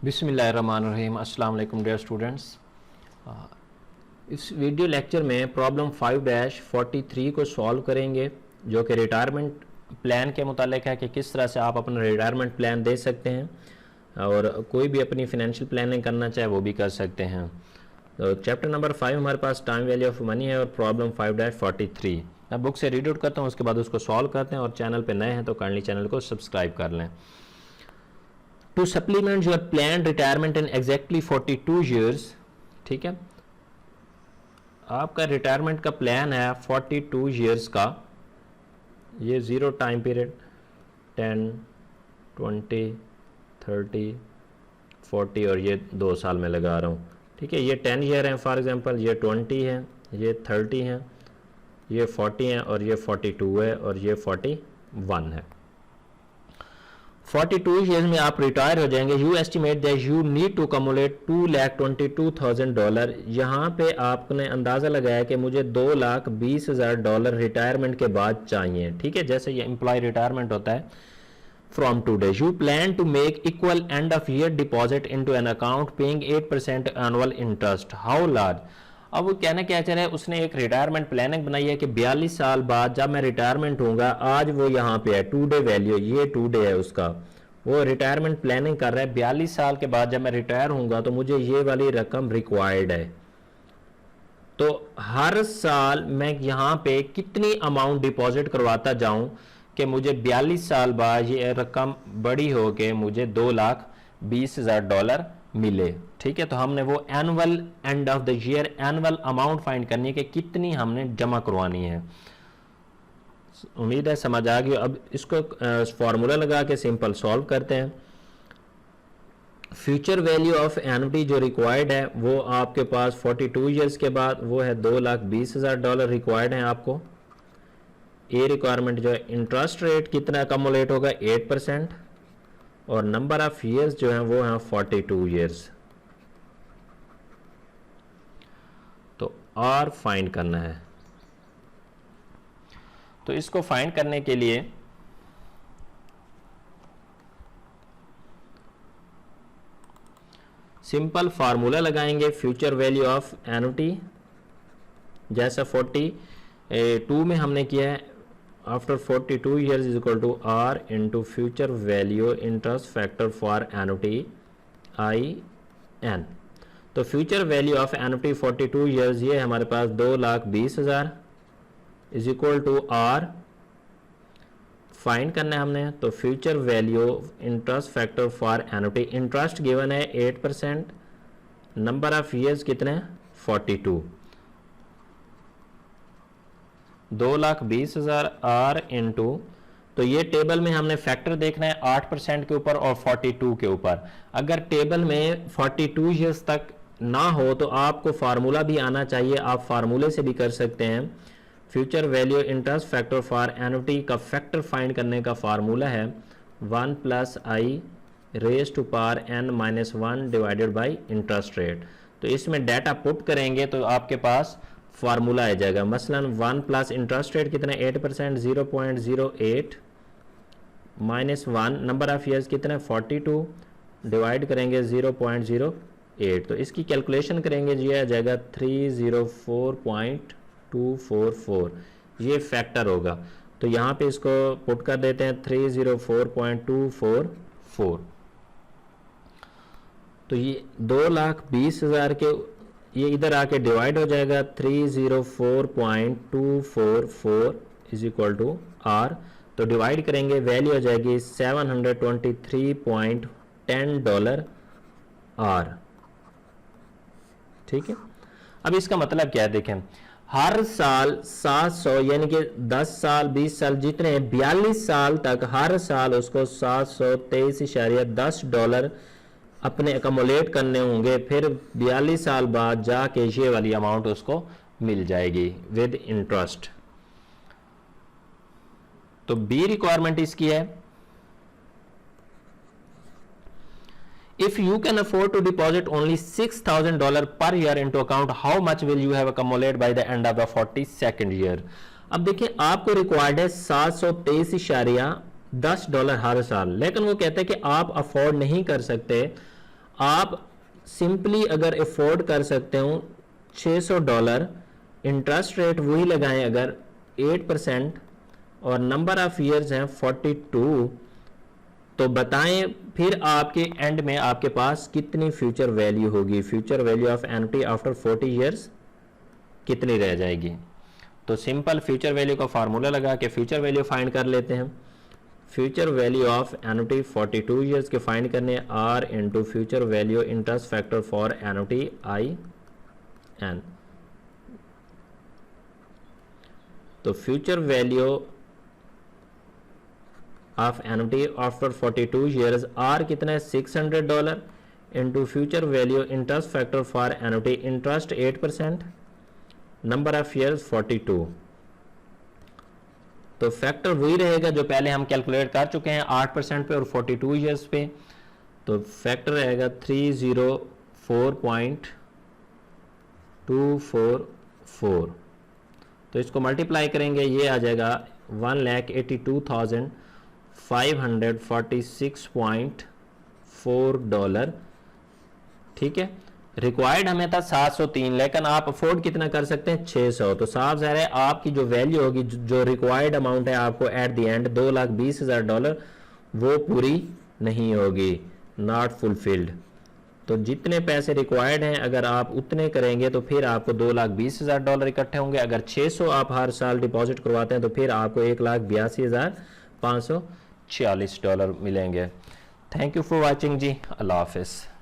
बिस्मिल्लाहिर्रहमानिर्रहीम। अस्सलाम वालेकुम डियर स्टूडेंट्स। इस वीडियो लेक्चर में प्रॉब्लम 5-43 को सॉल्व करेंगे, जो कि रिटायरमेंट प्लान के मुतालिक है कि किस तरह से आप अपना रिटायरमेंट प्लान दे सकते हैं और कोई भी अपनी फाइनेंशियल प्लानिंग करना चाहे वो भी कर सकते हैं। तो चैप्टर नंबर 5 हमारे पास टाइम वैल्यू ऑफ मनी है और प्रॉब्लम 5-43। मैं बुक से रीड आउट करता हूँ, उसके बाद उसको सॉल्व करते हैं। और चैनल पर नए हैं तो काइंडली चैनल को सब्सक्राइब कर लें। To supplement your plan retirement in exactly 42 years, ठीक है, आपका रिटायरमेंट का प्लान है 42 ईयर्स का। ये जीरो टाइम पीरियड 10, 20, 30, 40 और ये 2 साल में लगा रहा हूँ, ठीक है। ये 10 ईयर हैं फॉर एग्जांपल, ये 20 है, ये 30 है, ये 40 है और ये 42 है और ये 41 है। 42 ईयर्स में आप रिटायर हो जाएंगे। You estimate that you need to cumulate $2,22,000। यहाँ पे आपने अंदाज़ा लगाया कि मुझे $2,20,000 रिटायरमेंट के बाद चाहिए, ठीक है। जैसे ये एम्प्लॉय रिटायरमेंट होता है from today. You plan to make equal end of year deposit into an account paying 8% annual interest. How large? अब वो कहना क्या चाह रहा है, उसने एक रिटायरमेंट प्लानिंग बनाई है कि 42 साल बाद जब मैं रिटायरमेंट होऊंगा, आज वो यहाँ पे है टूडे वैल्यू, ये टूडे है उसका, वो रिटायरमेंट प्लानिंग कर रहा है 42 साल के बाद जब मैं रिटायर होऊंगा तो मुझे ये वाली रकम रिक्वायर्ड है। तो हर साल मैं यहाँ पे कितनी अमाउंट डिपॉजिट करवाता जाऊं कि मुझे 42 साल बाद ये रकम बड़ी हो के मुझे $2,20,000 मिले, ठीक है। तो हमने वो annual and of the year annual amount find करनी है कि कितनी हमने जमा करवानी है। उम्मीद है समझ आ गई। अब इसको फॉर्मूला लगा के सिंपल सॉल्व करते हैं। फ्यूचर वैल्यू ऑफ एनुटी जो रिक्वायर्ड है वो आपके पास 42 ईयर्स के बाद वो है $2,20,000 रिक्वायर्ड है आपको। ए रिक्वायरमेंट जो है इंटरेस्ट रेट कितना अकमुलेट होगा 8% और नंबर ऑफ ईयर्स जो है वो है 42 ईयर्स। तो आर फाइंड करना है। तो इसको फाइंड करने के लिए सिंपल फार्मूला लगाएंगे। फ्यूचर वैल्यू ऑफ एनुटी जैसा 42 में हमने किया है, after 42 years is equal to R into future value interest factor for annuity IN। तो future value of annuity 42 years ये हमारे पास 2,20,000 is equal to R find करना है हमने। तो future value interest factor for annuity, interest given है 8%, number of years कितने हैं 42, 2,20,000 आर इंटू, तो ये टेबल में हमने फैक्टर देखना है 8% के ऊपर और 42 के ऊपर। अगर टेबल में 42 ईयर्स तक ना हो तो आपको फार्मूला भी आना चाहिए, आप फार्मूले से भी कर सकते हैं। Future value interest factor for annuity का फैक्टर फाइंड करने का फार्मूला है 1 + I raise to power n-1 divided by interest rate. तो इसमें डाटा पुट करेंगे तो आपके पास फार्मूला आ जाएगा। मसलन 1 प्लस इंटरेस्ट रेट कितना 8%, 0.08 माइनस 1, नंबर ऑफ ईयर्स कितना 42, डिवाइड करेंगे 0.08। तो इसकी कैलकुलेशन करेंगे जी आ जाएगा 304.244, ये फैक्टर होगा। तो यहाँ पे इसको पुट कर देते हैं 304.244। तो ये 2,20,000 के ये इधर आके डिवाइड हो जाएगा 304.244 इज इक्वल टू आर। तो डिवाइड करेंगे वैल्यू हो जाएगी $723.10 आर, ठीक है। अब इसका मतलब क्या है देखें, हर साल 700 यानी कि 10 साल 20 साल जितने 42 साल तक हर साल उसको $723.10 अपने अकोमोलेट करने होंगे। फिर 42 साल बाद जाके ये वाली अमाउंट उसको मिल जाएगी विद इंटरेस्ट। तो बी रिक्वायरमेंट इसकी है, if you can afford to deposit only $6,000 per year into account, how much will you have accumulate by the end of the 42nd year. अब देखिए आपको रिक्वायर्ड है $723.10 हर साल, लेकिन वो कहते हैं कि आप अफोर्ड नहीं कर सकते, आप सिंपली अगर अफोर्ड कर सकते हो $600, इंटरेस्ट रेट वही लगाएं अगर 8% और नंबर ऑफ ईयर्स हैं 42, तो बताएं फिर आपके एंड में आपके पास कितनी फ्यूचर वैल्यू होगी, future value of annuity after 40 years कितनी रह जाएगी। तो सिंपल फ्यूचर वैल्यू का फार्मूला लगा के फ्यूचर वैल्यू फाइंड कर लेते हैं। Future value of annuity 42 years के फाइंड करने are into future value interest factor for annuity i n. तो future value of annuity after 42 years are कितना है $600 into future value interest factor for annuity interest 8%, number of years 42। तो factor वही रहेगा जो पहले हम कैलकुलेट कर चुके हैं 8% पे और 42 ईयर्स पे। तो फैक्टर रहेगा 304.244। तो इसको मल्टीप्लाई करेंगे, ये आ जाएगा $1,82,546.4। ठीक है, रिक्वायर्ड हमें था 703, लेकिन आप अफोर्ड कितना कर सकते हैं 600। तो साफ ज़ाहिर है आपकी जो वैल्यू होगी, जो रिक्वायर्ड अमाउंट है आपको एट द एंड $2,20,000, वो पूरी नहीं होगी, नॉट फुलफिल्ड। तो जितने पैसे रिक्वायर्ड हैं अगर आप उतने करेंगे तो फिर आपको $2,20,000 इकट्ठे होंगे। अगर 600 आप हर साल डिपॉजिट करवाते हैं तो फिर आपको $1,82,546 मिलेंगे। थैंक यू फॉर वॉचिंग जी, अल्लाह हाफिज़।